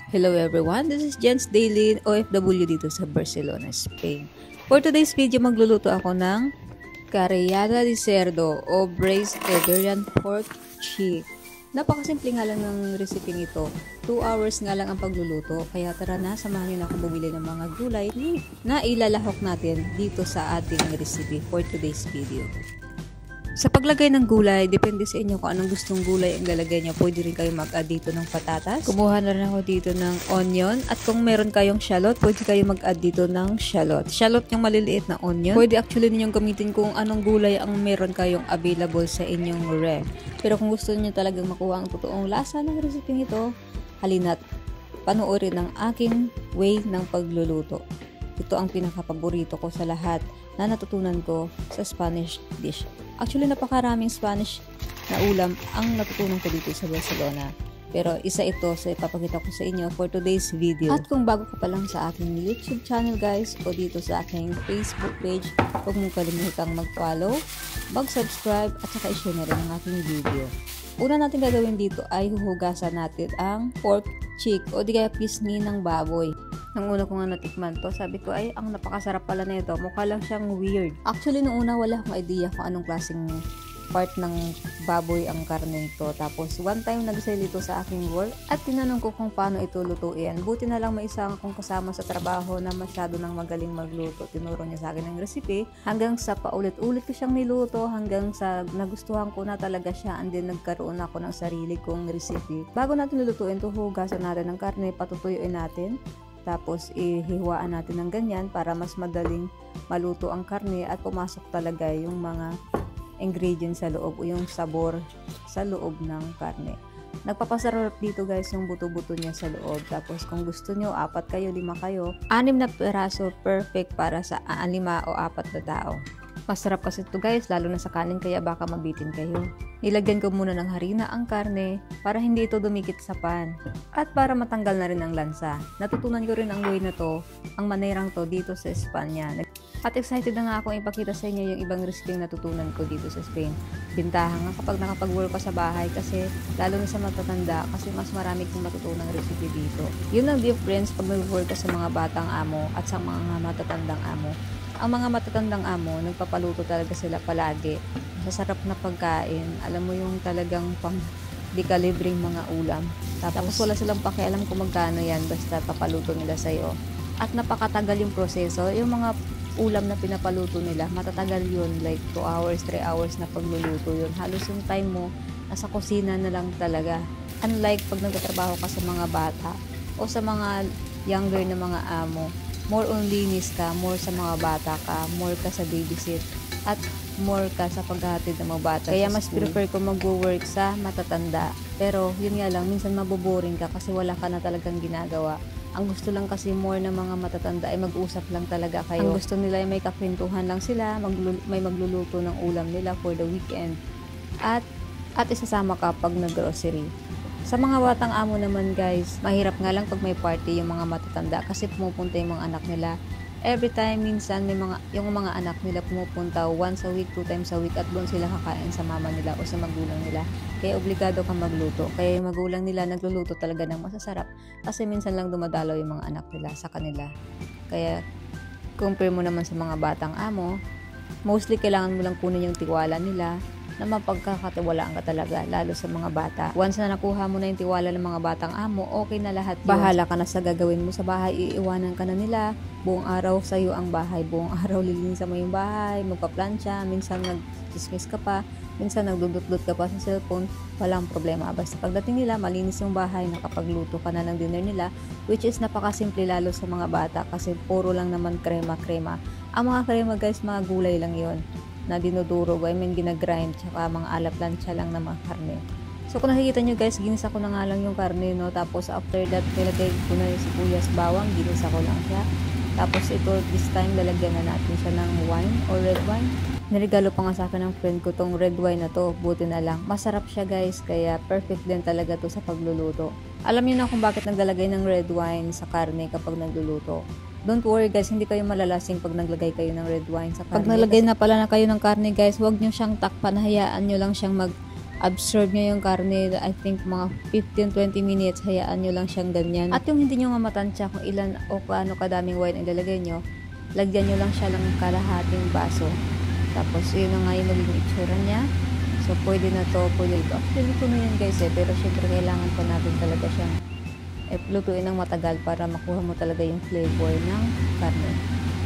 Hello everyone, this is Jens Daily, OFW dito sa Barcelona, Spain. For today's video, magluluto ako ng carrillada de cerdo o braised Iberian pork cheek. Napakasimple nga lang ng recipe nito. 2 hours nga lang ang pagluluto. Kaya tara na, samahan niyo na ako bumili ng mga gulay na ilalahok natin dito sa ating recipe for today's video. Sa paglagay ng gulay, depende sa inyo kung anong gustong gulay ang lalagay nyo. Pwede rin kayo mag-add dito ng patatas. Kumuha na rin ako dito ng onion. At kung meron kayong shallot, pwede kayo mag-add dito ng shallot. Shallot yung maliliit na onion. Pwede actually ninyong gamitin kung anong gulay ang meron kayong available sa inyong ref. Pero kung gusto niyo talagang makuha ang totoong lasa ng recipe nito, halina't panoorin ang aking way ng pagluluto. Ito ang pinaka-paborito ko sa lahat na natutunan ko sa Spanish dish. Actually, napakaraming Spanish na ulam ang natutunan ko dito sa Barcelona. Pero isa ito sa ipapakita ko sa inyo for today's video. At kung bago ka pa lang sa aking YouTube channel guys o dito sa aking Facebook page, huwag mong kalimutang mag-follow, mag-subscribe at saka i-share na rin ang aking video. Una natin gagawin dito ay huhugasan natin ang pork cheek o di kaya pisngi ng baboy. Nang una ko nga natikman to, sabi ko ay ang napakasarap pala nito. Mukha lang siyang weird. Actually, nung una wala akong idea kung anong klaseng part ng baboy ang karne nito. Tapos, one time nag-sale ito sa aking work at tinanong ko kung paano ito lutuin. Buti na lang may isang akong kasama sa trabaho na masyado nang magaling magluto. Tinuro niya sa akin ng recipe hanggang sa paulit-ulit ko siyang niluto hanggang sa nagustuhan ko na talaga siya and then nagkaroon ako ng sarili kong recipe. Bago natin lulutuin ito, hugasan natin ng karne, patutuyuin natin. Tapos, ihiwaan natin ng ganyan para mas madaling maluto ang karne at pumasok talaga yung mga ingredients sa loob o yung sabor sa loob ng karne. Nagpapasarap dito guys yung buto-buto niya sa loob. Tapos, kung gusto nyo, 4 kayo, 5 kayo, 6 na peraso, perfect para sa 5 o 4 na tao. Masarap kasi ito guys, lalo na sa kanin kaya baka mabitin kayo. Nilagyan ko muna ng harina ang karne para hindi ito dumikit sa pan. At para matanggal na rin ang lansa. Natutunan ko rin ang way na to, ang manerang to dito sa Espanya. At excited na nga akong ipakita sa inyo yung ibang recipe na natutunan ko dito sa Spain. Bintahan nga kapag nakapag-work ka sa bahay kasi lalo na sa matatanda kasi mas marami kong matutunang recipe dito. Yun ang difference pag nag-work ka sa mga batang amo at sa mga matatandang amo. Ang mga matatandang amo, nagpapaluto talaga sila palagi. Masasarap na pagkain. Alam mo yung talagang pang di kalibreng mga ulam. Tapos wala silang pakialam kung magkano yan basta papaluto nila sa'yo. At napakatagal yung proseso. Yung mga ulam na pinapaluto nila, matatagal yun. Like 2 hours, 3 hours na pagluluto yun. Halos yung time mo, nasa kusina na lang talaga. Unlike pag nagtatrabaho ka sa mga bata o sa mga younger na mga amo, more on linis ka, more sa mga bata ka, more ka sa babysit, at more ka sa paghahatid ng mga bata. Kaya mas prefer ko mag-work sa matatanda. Pero yun nga lang, minsan maboboring ka kasi wala ka na talagang ginagawa. Ang gusto lang kasi more ng mga matatanda ay mag-usap lang talaga kayo. Ang gusto nila ay may kakwentuhan lang sila, may magluluto ng ulam nila for the weekend. At isasama ka pag nag-grocery. Sa mga batang amo naman guys, mahirap nga lang pag may party yung mga matatanda kasi pumupunta yung mga anak nila. Every time minsan yung mga anak nila pumupunta once a week, 2 times a week at doon sila kakain sa mama nila o sa magulang nila. Kaya obligado kang magluto. Kaya yung magulang nila nagluluto talaga ng masasarap kasi minsan lang dumadalaw yung mga anak nila sa kanila. Kaya compare mo naman sa mga batang amo, mostly kailangan mo lang kunin yung tiwala nila na mapagkakatiwalaan ka talaga, lalo sa mga bata. Once na nakuha mo na yung tiwala ng mga batang amo, okay na lahat yun. Bahala ka na sa gagawin mo sa bahay, iiwanan ka na nila. Buong araw sa'yo ang bahay, buong araw lilinisan mo yung bahay, magpa-plancha, minsan nag-chismis ka pa, minsan nagdudot-dot ka pa sa cellphone, walang problema. Basta pagdating nila, malinis yung bahay, nakapagluto ka na ng dinner nila, which is napakasimple lalo sa mga bata kasi puro lang naman krema-krema. Ang mga krema guys, mga gulay lang yon na dinudurog, ginagrind, tsaka mga alap-lancha lang na mga karne. So kung nakikita nyo guys, ginisa ko na nga lang yung karne, no? Tapos after that, nilagay ko na yung sibuyas, bawang, ginisa ko lang siya. Tapos ito, this time, lalagyan na natin siya ng wine or red wine. Niregalo pa nga sa akin ng friend ko tong red wine na to, buti na lang. Masarap siya guys, kaya perfect din talaga to sa pagluluto. Alam niyo na kung bakit naglalagay ng red wine sa karne kapag nagluluto. Don't worry guys, hindi kayo malalasing pag naglagay kayo ng red wine sa karne. Pag naglagay na pala na kayo ng karne guys, huwag nyo siyang takpan, hayaan nyo lang siyang absorb niya yung karne. I think mga 15-20 minutes, hayaan nyo lang siyang ganyan. At yung hindi nyo nga matansya kung ilan o kaano kadaming wine ang ilalagay nyo, lagyan nyo lang siya ng kalahating baso. Tapos yun na nga yung magiging itsura niya. So pwede na to, pwede ito. Actually ito na yan guys pero syempre kailangan pa natin talaga siyang lutuin ng matagal para makuha mo talaga yung flavor ng karne.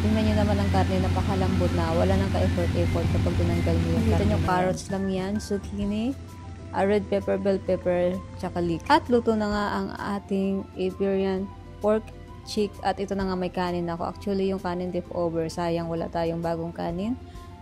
Tingnan nyo naman ang karne, napakalambot na, wala nang ka-effort kapag tinanggal mo yung karne. Kita nyo, carrots lang yan, zucchini, red pepper, bell pepper, tsaka leek. At luto na nga ang ating Iberian pork cheek. At ito na nga may kanin ako. Actually yung kanin leftover, sayang wala tayong bagong kanin.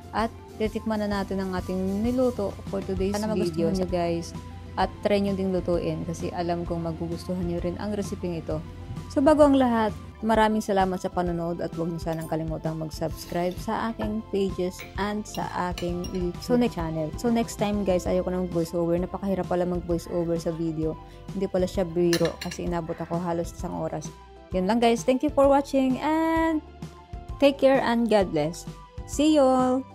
At titikman na natin ang ating niluto for today's video. Nyo guys. At try nyo ding lutuin kasi alam kong magugustuhan nyo rin ang reseping ito. So bago ang lahat, maraming salamat sa panonood at huwag nyo sanang kalimutang mag-subscribe sa aking pages and sa aking YouTube channel. So next time guys, ayoko na mag-voiceover. Napakahirap pala mag-voiceover sa video. Hindi pala siya biro kasi inabot ako halos 1 oras. Yun lang guys, thank you for watching and take care and God bless. See you all!